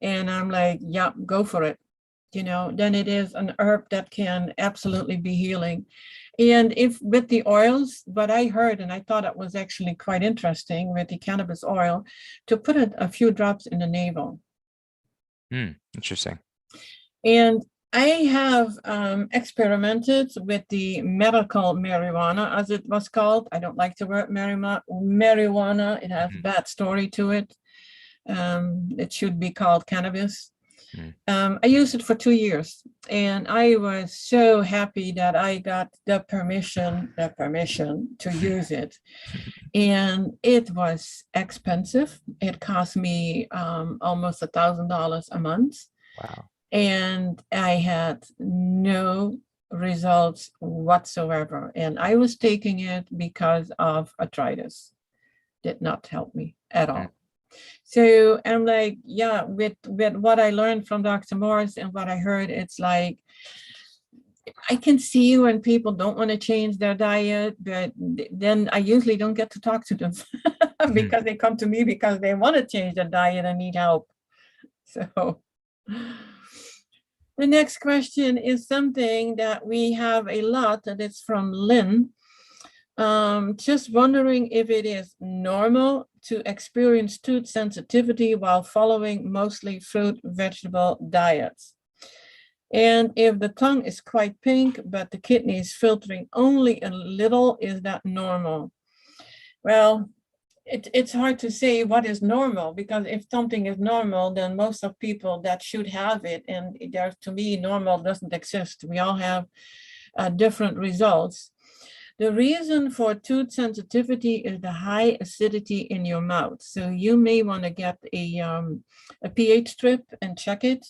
And I'm like, yeah, go for it. Then it is an herb that can absolutely be healing. And if with the oils, what I heard, and I thought it was actually quite interesting with the cannabis oil, to put a few drops in the navel. Interesting. And I have experimented with the medical marijuana, as it was called. I don't like the word marijuana. It has a bad story to it. It should be called cannabis. I used it for 2 years, and I was so happy that I got the permission to use it. And it was expensive. It cost me almost $1,000 a month. Wow. And I had no results whatsoever. And I was taking it because of arthritis. Did not help me at all. So I'm like, yeah, with what I learned from Dr. Morris and what I heard, it's like, I can see when people don't want to change their diet, but then I usually don't get to talk to them because they come to me because they want to change their diet and need help. So the next question is something that we have a lot, and it's from Lynn. Just wondering if it is normal to experience tooth sensitivity while following mostly fruit vegetable diets. And if the tongue is quite pink, but the kidney is filtering only a little, is that normal? Well, it's hard to say what is normal, because if something is normal, then most of people that should have it, and there, to me, normal doesn't exist. We all have different results. The reason for tooth sensitivity is the high acidity in your mouth. So you may want to get a pH strip and check it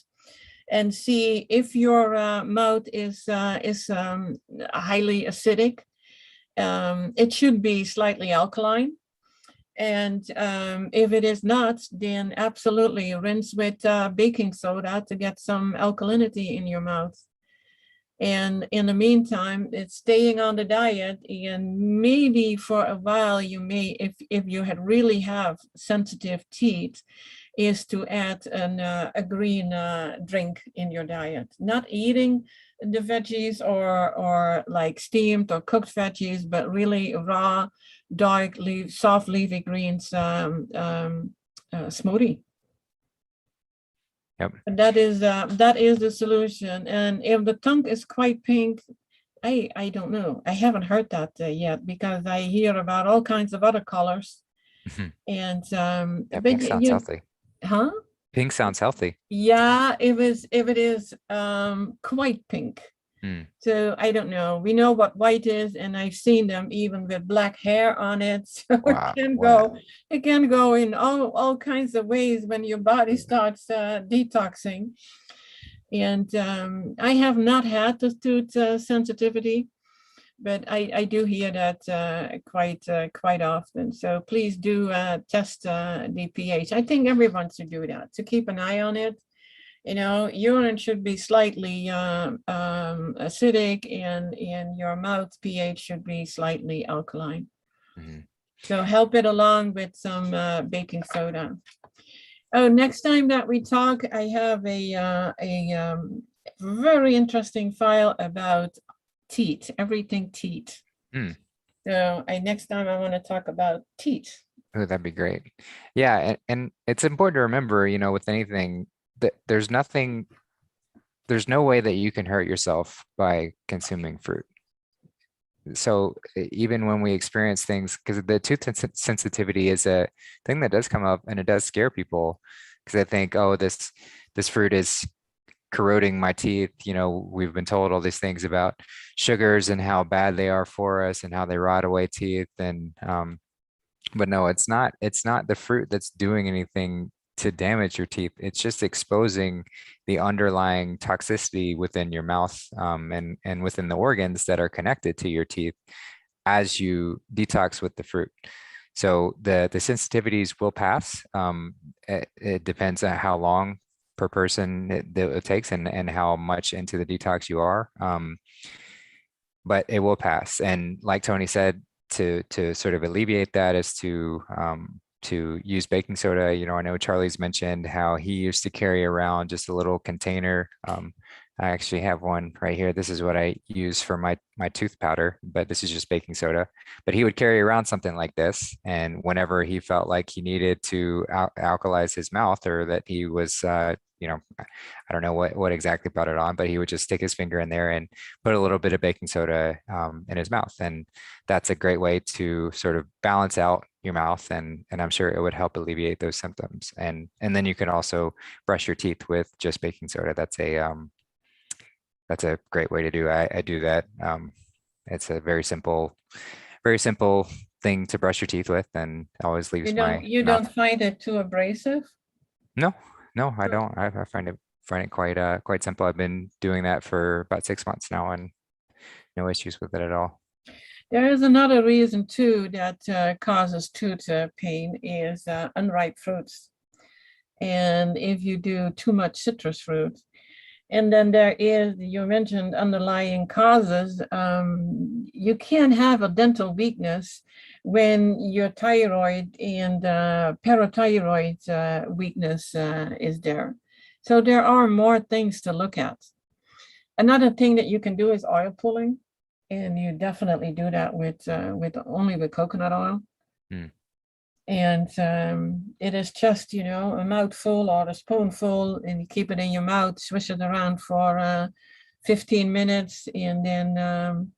and see if your mouth is highly acidic. It should be slightly alkaline. And if it is not, then absolutely rinse with baking soda to get some alkalinity in your mouth. And in the meantime, it's staying on the diet, and maybe for a while you may, if you really have sensitive teeth, is to add a green drink in your diet. Not eating the veggies or like steamed or cooked veggies, but really raw, dark leaf, soft leafy greens smoothie. Yep. That is the solution. And if the tongue is quite pink, I don't know. I haven't heard that yet, because I hear about all kinds of other colors. And yeah, pink sounds healthy. Huh? Pink sounds healthy. Yeah, if it is quite pink. So I don't know. We know what white is, and I've seen them even with black hair on it. So Wow. it can go in all kinds of ways when your body starts detoxing. And I have not had the tooth sensitivity, but I do hear that quite often. So please do test the pH. I think everyone should do that, to keep an eye on it. You know, urine should be slightly acidic, and your mouth pH should be slightly alkaline. So help it along with some baking soda. Oh, next time that we talk, I have a very interesting file about teeth, everything teeth. So next time I want to talk about teeth. Oh, that'd be great. Yeah, and it's important to remember, you know, with anything, that there's no way that you can hurt yourself by consuming fruit. So even when we experience things, because the tooth sensitivity is a thing that does come up, and it does scare people, because they think, oh, this fruit is corroding my teeth. You know, we've been told all these things about sugars and how bad they are for us and how they rot away teeth. And but no, it's not the fruit that's doing anything to damage your teeth. It's just exposing the underlying toxicity within your mouth, and within the organs that are connected to your teeth as you detox with the fruit. So the sensitivities will pass. It depends on how long per person it takes, and how much into the detox you are. But it will pass. And like Toni said, to sort of alleviate that is to use baking soda. You know, I know Charlie's mentioned how he used to carry around just a little container I actually have one right here. This is what I use for my tooth powder, but this is just baking soda. But he would carry around something like this, and whenever he felt like he needed to alkalize his mouth, or that he was, I don't know what exactly brought it on, but he would just stick his finger in there and put a little bit of baking soda in his mouth, and that's a great way to sort of balance out your mouth, and I'm sure it would help alleviate those symptoms. And then you can also brush your teeth with just baking soda. That's a great way to do. I do that. It's a very simple thing to brush your teeth with, and always You leaves don't my you mouth. don't find it too abrasive? No, no, I No. don't. I find it quite simple. I've been doing that for about 6 months now, and no issues with it at all. There is another reason too that causes tooth pain is unripe fruits. And if you do too much citrus fruit, and then there is, you mentioned underlying causes. You can have a dental weakness when your thyroid and parathyroid weakness is there. So there are more things to look at. Another thing that you can do is oil pulling, and you definitely do that with only with coconut oil. Mm, And it is just, a mouthful or a spoonful, and you keep it in your mouth, swish it around for 15 minutes, and then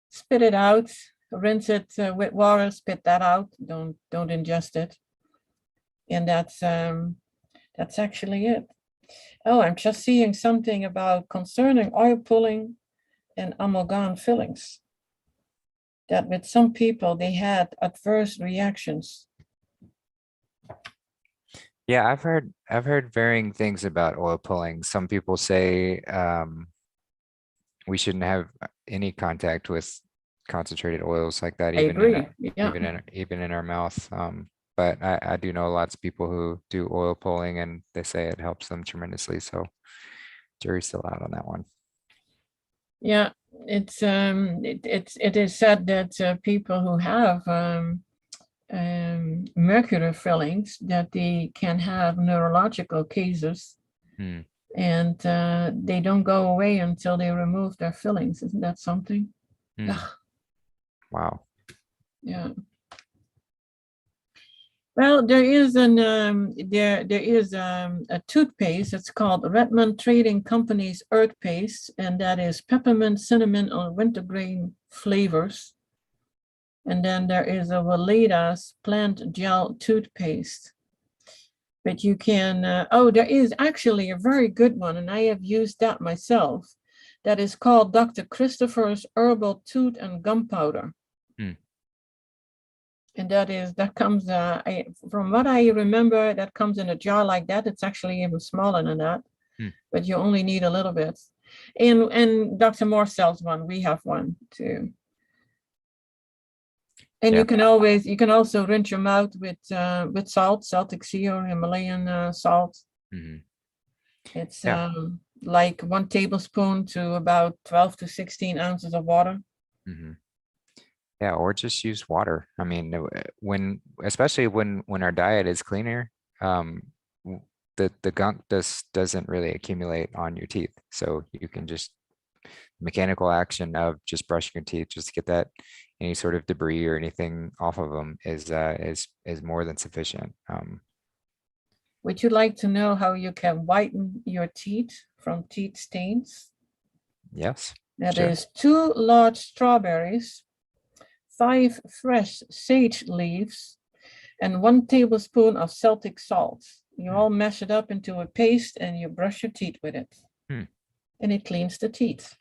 spit it out, rinse it with water, spit that out. Don't ingest it. And that's actually it. Oh, I'm just seeing something about concerning oil pulling and amalgam fillings, that with some people they had adverse reactions. yeah, I've heard varying things about oil pulling. Some people say we shouldn't have any contact with concentrated oils like that, I agree. Yeah. even in our mouth. But I do know lots of people who do oil pulling, and they say it helps them tremendously. So jury's still out on that one. Yeah, it is said that people who have mercury fillings, that they can have neurological cases, Hmm. and they don't go away until they remove their fillings. Isn't that something? Hmm. Wow. Yeah. Well, there is a toothpaste. It's called Redmond Trading Company's Earth Paste, and that is peppermint, cinnamon, or wintergreen flavors. And then there is a Valeda's plant gel toothpaste. But you can, there is actually a very good one, and I have used that myself. That is called Dr. Christopher's Herbal Tooth and Gum Powder. Hmm. And that comes, from what I remember, that comes in a jar like that. It's actually even smaller than that, Hmm. but you only need a little bit. And Dr. Moore sells one. We have one too. And Yeah. you can also rinse your mouth with salt, Celtic sea or Himalayan salt. Hmm. It's Yeah. like 1 tablespoon to about 12 to 16 ounces of water. Hmm. Yeah, or just use water. I mean, especially when our diet is cleaner, the gunk doesn't really accumulate on your teeth. So you can just mechanical action of just brushing your teeth just to get that any sort of debris or anything off of them is more than sufficient. Would you like to know how you can whiten your teeth from teeth stains? Yes, That sure. is 2 large strawberries, 5 fresh sage leaves, and 1 tablespoon of Celtic salt. You all mash it up into a paste and you brush your teeth with it. Hmm. And it cleans the teeth.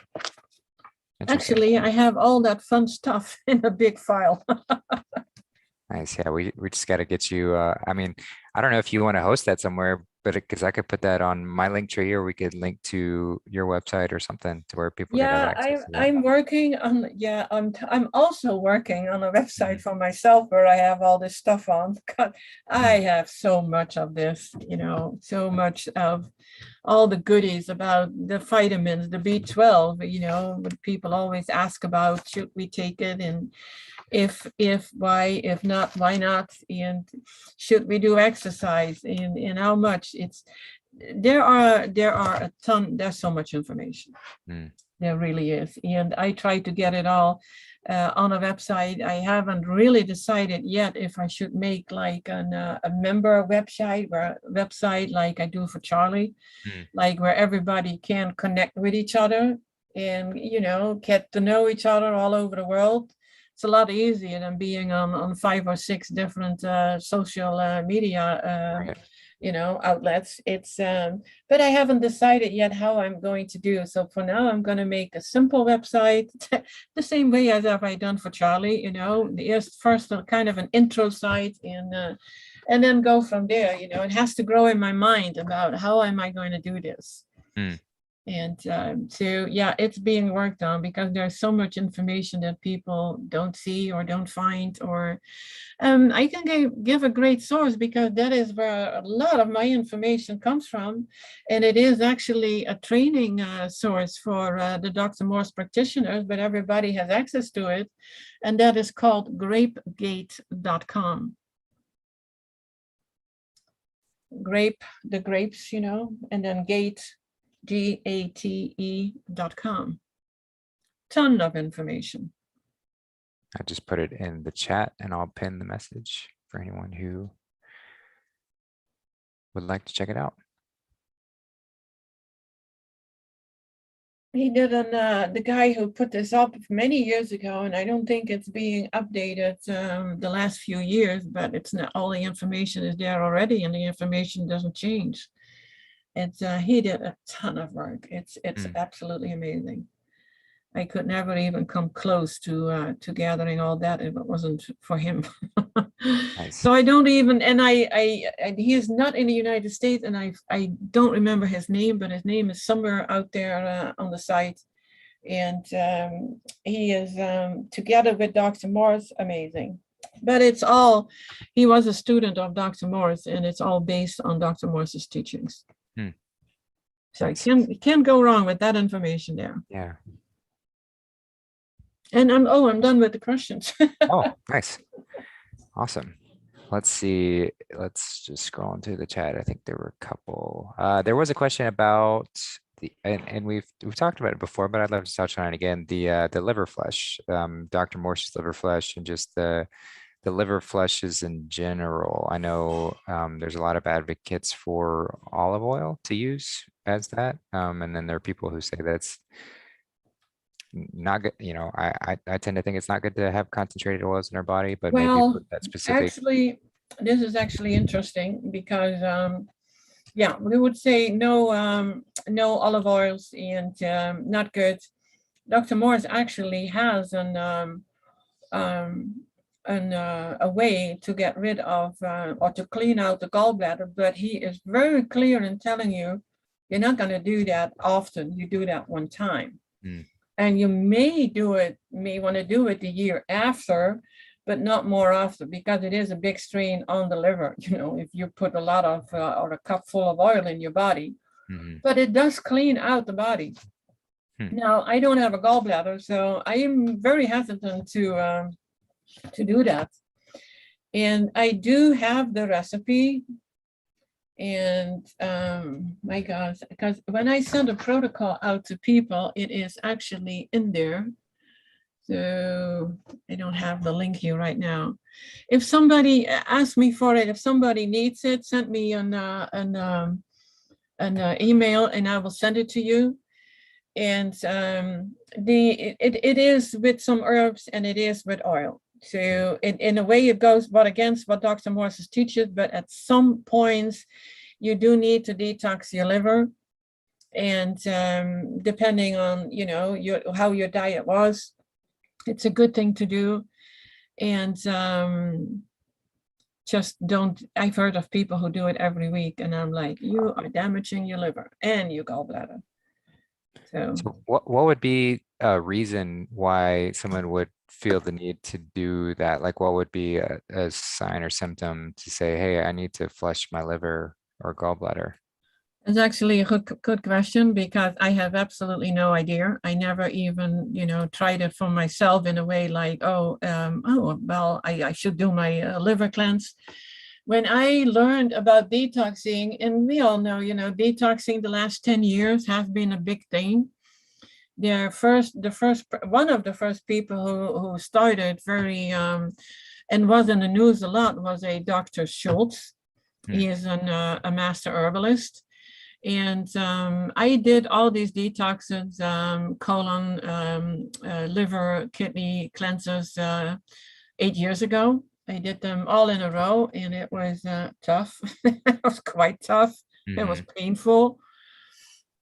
Interesting. Actually, I have all that fun stuff in a big file. Nice. Yeah, we just got to get you. I mean, I don't know if you want to host that somewhere, but because I could put that on my link tree, or we could link to your website or something to where people could have Yeah, access to that. I'm working on, I'm also working on a website Mhm. for myself where I have all this stuff on. God, I Mhm. have so much of this, so much of all the goodies about the vitamins, the B12, what people always ask about, should we take it? And if, why, if not, why not? And should we do exercise? And how much? there are a ton, there's so much information. Mm. There really is. And I try to get it all on a website. I haven't really decided yet if I should make like a member website like I do for Charlie, like where everybody can connect with each other and, you know, get to know each other all over the world. It's a lot easier than being on 5 or 6 different social media Right. you know, outlets. It's but I haven't decided yet how I'm going to do. So for now, I'm going to make a simple website, the same way as I done for Charlie. You know, first a kind of an intro site, and then go from there. You know, it has to grow in my mind about how am I going to do this. Mm. And so, yeah, it's being worked on because there's so much information that people don't see or don't find, or I can give a great source because that is where a lot of my information comes from. And it is actually a training source for the Dr. Morse practitioners, but everybody has access to it. And that is called grapegate.com. Grape, the grapes, you know, and then gate, GATE.com. Ton of information. I just put it in the chat and I'll pin the message for anyone who would like to check it out. He did the guy who put this up many years ago, and I don't think it's being updated the last few years, but it's not, all the information is there already and the information doesn't change. It's he did a ton of work. It's absolutely amazing. I could never even come close to gathering all that if it wasn't for him. Nice. So I don't even, and he is not in the United States, and I don't remember his name, but his name is somewhere out there on the site. And he is together with Dr. Morse, amazing. But it's all, he was a student of Dr. Morse, and it's all based on Dr. Morse's teachings. So Nice. you can't go wrong with that information there. Yeah. And I'm done with the questions. Oh, nice. Awesome. Let's see. Let's just scroll into the chat. I think there were a couple. There was a question about the, and we've talked about it before, but I'd love to touch on it again. The liver flush, Dr. Morse's liver flush, and just the liver flushes in general. I know there's a lot of advocates for olive oil to use as that, and then there are people who say that's not good. You know, I tend to think it's not good to have concentrated oils in our body, but maybe Well, that specific. actually, this is actually interesting because yeah, we would say no olive oils and not good. Dr. Morse actually has a way to get rid of or to clean out the gallbladder, but he is very clear in telling you you're not going to do that often. You do that one time. And you may want to do it the year after, but not more often, because it is a big strain on the liver. You know, if you put a lot of or a cup full of oil in your body, but it does clean out the body. Now, I don't have a gallbladder, so I am very hesitant to do that. And I do have the recipe. And my God, because when I send a protocol out to people, it is actually in there. So I don't have the link here right now. If somebody asks me for it, if somebody needs it, send me an email and I will send it to you. And it is with some herbs and it is with oil. So in a way it goes but against what Dr. Morse teaches, but at some points you do need to detox your liver. And depending on, you know, how your diet was, it's a good thing to do. And just don't, I've heard of people who do it every week and I'm like, you are damaging your liver and your gallbladder. So what would be a reason why someone would feel the need to do that? Like what would be a sign or symptom to say, hey, I need to flush my liver or gallbladder? It's actually a good question because I have absolutely no idea. I never even, you know, tried it for myself in a way like, well, I should do my liver cleanse. When I learned about detoxing, and we all know, detoxing the last 10 years has been a big thing. One of the first people who started very and was in the news a lot was a Dr. Schultz. He is a master herbalist. And I did all these detoxes, colon, liver, kidney cleanses 8 years ago. I did them all in a row, and it was tough. It was quite tough. It was painful.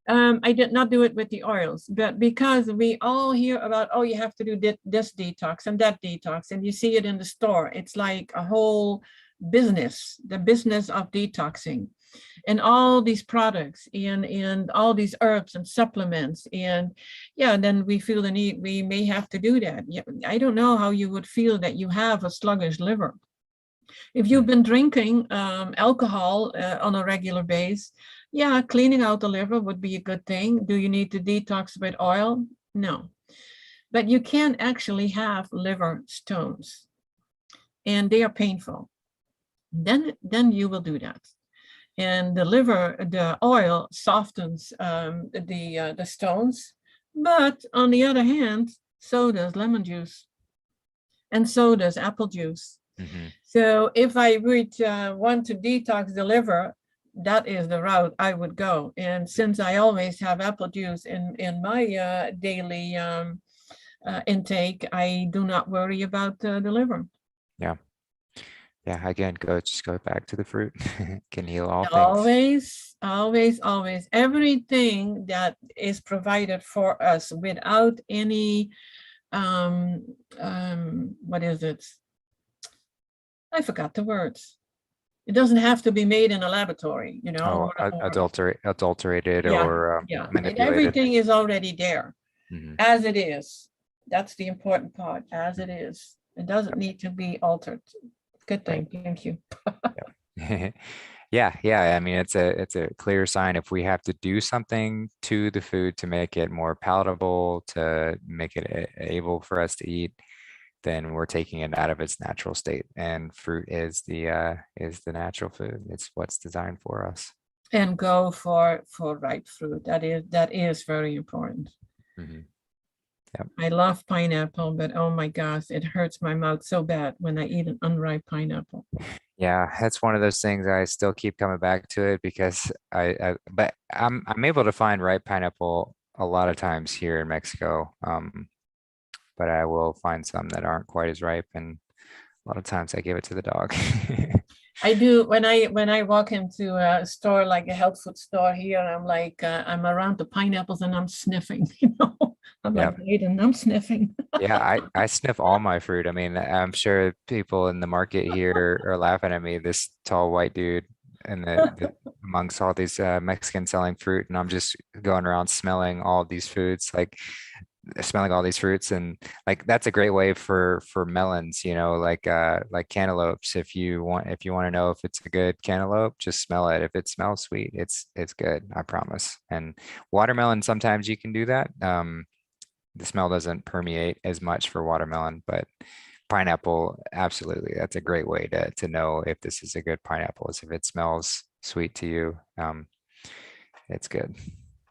I did not do it with the oils, but because we all hear about, oh, you have to do this detox and that detox, and you see it in the store. It's like a whole business, the business of detoxing, and all these products and all these herbs and supplements. And yeah, then we feel the need, we may have to do that. Yeah, I don't know how you would feel that you have a sluggish liver. If you've been drinking alcohol on a regular basis, yeah, cleaning out the liver would be a good thing. Do you need to detox with oil? No. But you can actually have liver stones, and they are painful. Then you will do that. And the oil softens the stones. But on the other hand, so does lemon juice, and so does apple juice. So if I would want to detox the liver, that is the route I would go. And since I always have apple juice in my daily intake, I do not worry about the liver. Yeah. Yeah. Again, just go back to the fruit. Can heal all things. Always, always, always. Everything that is provided for us without any, what is it? I forgot the words. It doesn't have to be made in a laboratory, Adulterated yeah, or yeah. manipulated. And everything is already there as it is. That's the important part, as it is. It doesn't need to be altered. Good thing. Right. Thank you. Yeah. I mean, it's a clear sign if we have to do something to the food to make it more palatable, to make it able for us to eat, then we're taking it out of its natural state. And fruit is the natural food. It's what's designed for us. And go for ripe fruit. That is very important. Yep. I love pineapple, but oh my gosh, it hurts my mouth so bad when I eat an unripe pineapple. Yeah, that's one of those things I still keep coming back to it because but I'm able to find ripe pineapple a lot of times here in Mexico. But I will find some that aren't quite as ripe, and a lot of times I give it to the dog. I do when I walk into a store like a health food store here. I'm like I'm around the pineapples and I'm sniffing. I'm like, wait, and I'm sniffing. Yeah, I sniff all my fruit. I mean, I'm sure people in the market here are laughing at me. This tall white dude and amongst all these Mexicans selling fruit, and I'm just going around smelling all these foods, smelling all these fruits. And like that's a great way for melons, like cantaloupes. If you want to know if it's a good cantaloupe, just smell it. If it smells sweet, it's good, I promise. And watermelon, sometimes you can do that. The smell doesn't permeate as much for watermelon, but pineapple, absolutely, that's a great way to know if this is a good pineapple, is if it smells sweet to you. It's good.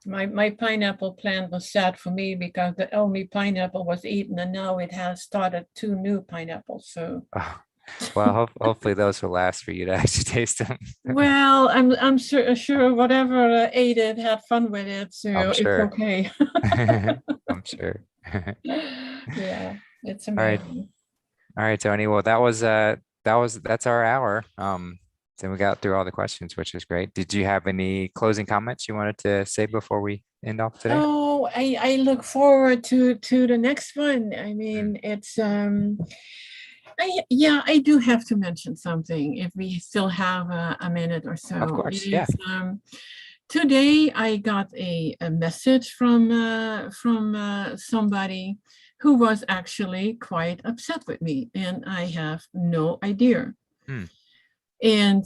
My pineapple plant was sad for me because the only pineapple was eaten, and now it has started 2 new pineapples. So, well, hopefully those will last for you to actually taste them. Well, I'm sure whatever ate it had fun with it, so it's okay. I'm sure. Yeah, it's amazing. All right, Toni. Well, that's our hour. Then we got through all the questions, which is great. Did you have any closing comments you wanted to say before we end off today? Oh, I look forward to the next one. I mean, it's I do have to mention something if we still have a minute or so. Of course, yeah. Today I got a message from somebody who was actually quite upset with me, and I have no idea. And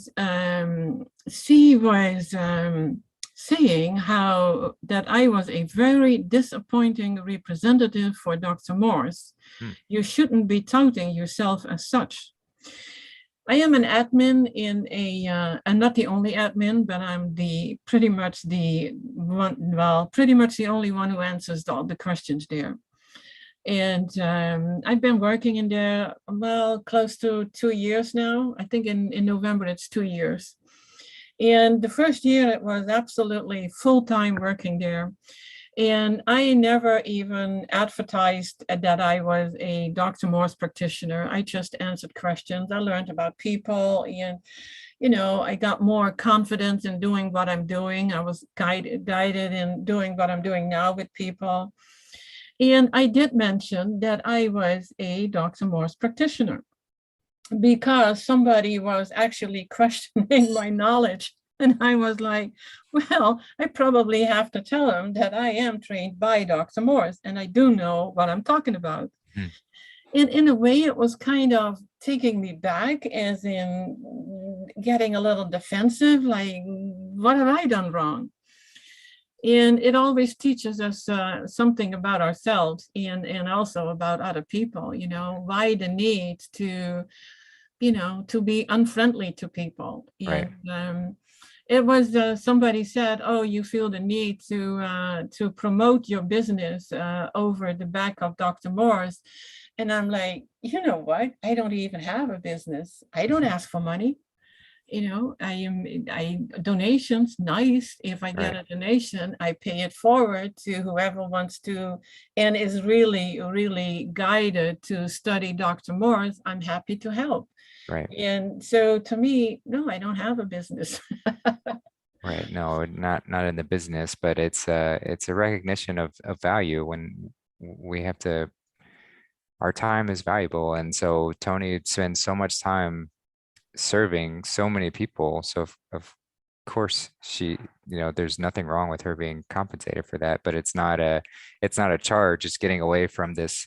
she was saying how that I was a very disappointing representative for Dr. Morse. You shouldn't be touting yourself as such. I am an admin in I'm not the only admin, but I'm pretty much the only one who answers all the questions there. And I've been working in there, well, close to 2 years now. I think in November, it's 2 years. And the first year it was absolutely full-time working there. And I never even advertised that I was a Dr. Morse practitioner. I just answered questions. I learned about people, and I got more confidence in doing what I'm doing. I was guided in doing what I'm doing now with people. And I did mention that I was a Dr. Morse practitioner because somebody was actually questioning my knowledge. And I was like, well, I probably have to tell them that I am trained by Dr. Morse and I do know what I'm talking about. Hmm. And in a way, it was kind of taking me back, as in getting a little defensive, like, what have I done wrong? And it always teaches us something about ourselves and also about other people, why the need to be unfriendly to people. Right. And it was somebody said, oh, you feel the need to promote your business over the back of Dr. Morse. And I'm like, you know what? I don't even have a business. I don't ask for money. I donations, nice. If I get Right. a donation, I pay it forward to whoever wants to and is really, really guided to study Dr. Morse. I'm happy to help. Right. And so to me, no, I don't have a business. Right. No, not in the business, but it's a recognition of value when we have to, our time is valuable. And so Toni spends so much time serving so many people. So of course she, there's nothing wrong with her being compensated for that, but it's not a charge. It's getting away from this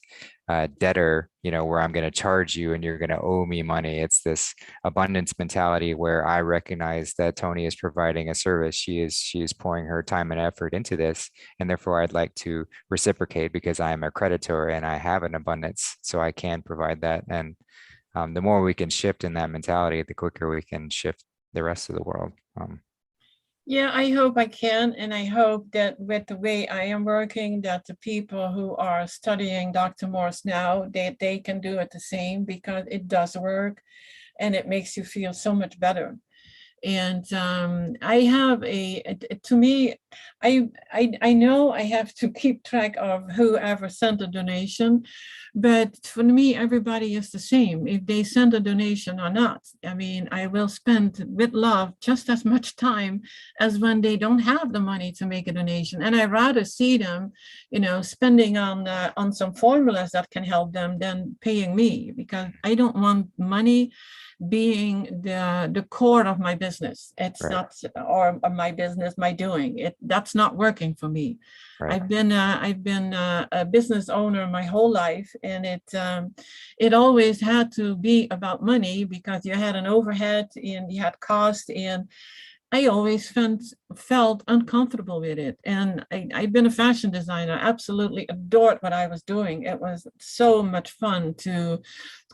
debtor, where I'm going to charge you and you're going to owe me money. It's this abundance mentality where I recognize that Toni is providing a service. She is pouring her time and effort into this, and therefore I'd like to reciprocate because I am a creditor and I have an abundance, so I can provide that. And the more we can shift in that mentality, the quicker we can shift the rest of the world. Yeah, I hope I can. And I hope that with the way I am working, that the people who are studying Dr. Morse now, they can do it the same, because it does work and it makes you feel so much better. And I have to me, I know I have to keep track of whoever sent a donation, but for me, everybody is the same, if they send a donation or not. I mean, I will spend with love just as much time as when they don't have the money to make a donation. And I rather see them, spending on some formulas that can help them than paying me, because I don't want money being the core of my business. It's Right. not, or my business, my doing it. That's not working for me. Right. I've been a business owner my whole life, and it always had to be about money, because you had an overhead and you had cost, and I always felt uncomfortable with it. And I've been a fashion designer, absolutely adored what I was doing. It was so much fun to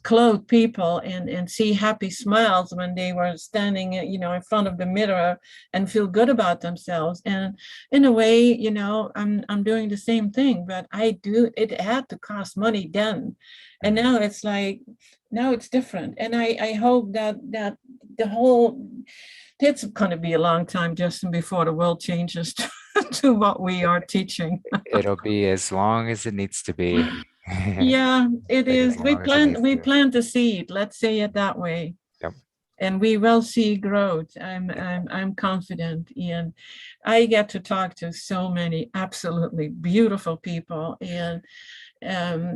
clothe people and see happy smiles when they were standing, in front of the mirror and feel good about themselves. And in a way, I'm doing the same thing, but it had to cost money then. And now it's like, now it's different. And I hope that the whole, it's going to be a long time, Justin, before the world changes to what we are teaching. It'll be as long as it needs to be. Yeah, it is. As long as it needs We to be. plant the seed. Let's say it that way. Yep. And we will see growth. I'm confident. And I get to talk to so many absolutely beautiful people, and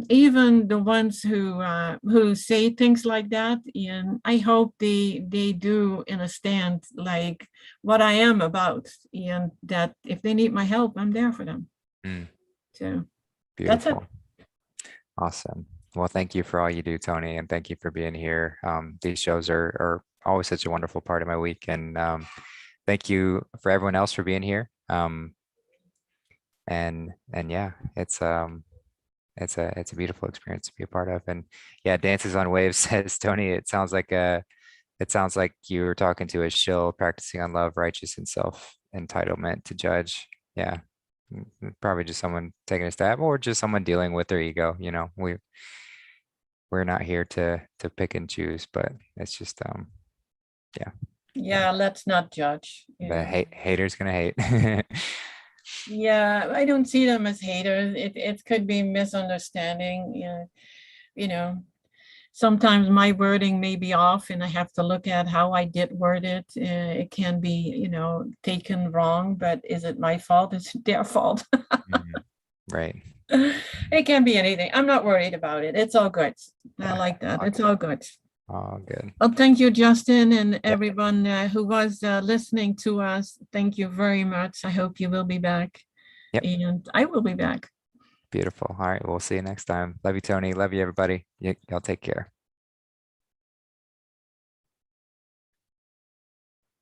even the ones who say things like that. And I hope they do understand like what I am about, and that if they need my help, I'm there for them. Mm, So that's it. beautiful. Awesome. Well, thank you for all you do, Toni, and thank you for being here. These shows are always such a wonderful part of my week, and thank you for everyone else for being here. And yeah, it's a beautiful experience to be a part of. And yeah, Dances on Waves says, Toni, it sounds like it sounds like you were talking to a shill practicing on love, righteous, and self-entitlement to judge. Yeah. Probably just someone taking a stab or just someone dealing with their ego. We're not here to pick and choose, but it's just yeah. Yeah, let's not judge. The Yeah. haters gonna hate. Yeah, I don't see them as haters. It could be misunderstanding. Yeah, you know, sometimes my wording may be off, and I have to look at how I did word it. It can be, taken wrong, but is it my fault? Is it their fault? Mhm. Right. It can be anything. I'm not worried about it. It's all good. I Yeah. like that. All It's good. all good. All good. Well, thank you, Justin, and Yep. everyone who was listening to us. Thank you very much. I hope you will be back, Yep. and I will be back. Beautiful. All right. We'll see you next time. Love you, Tony. Love you, everybody. Y'all take care.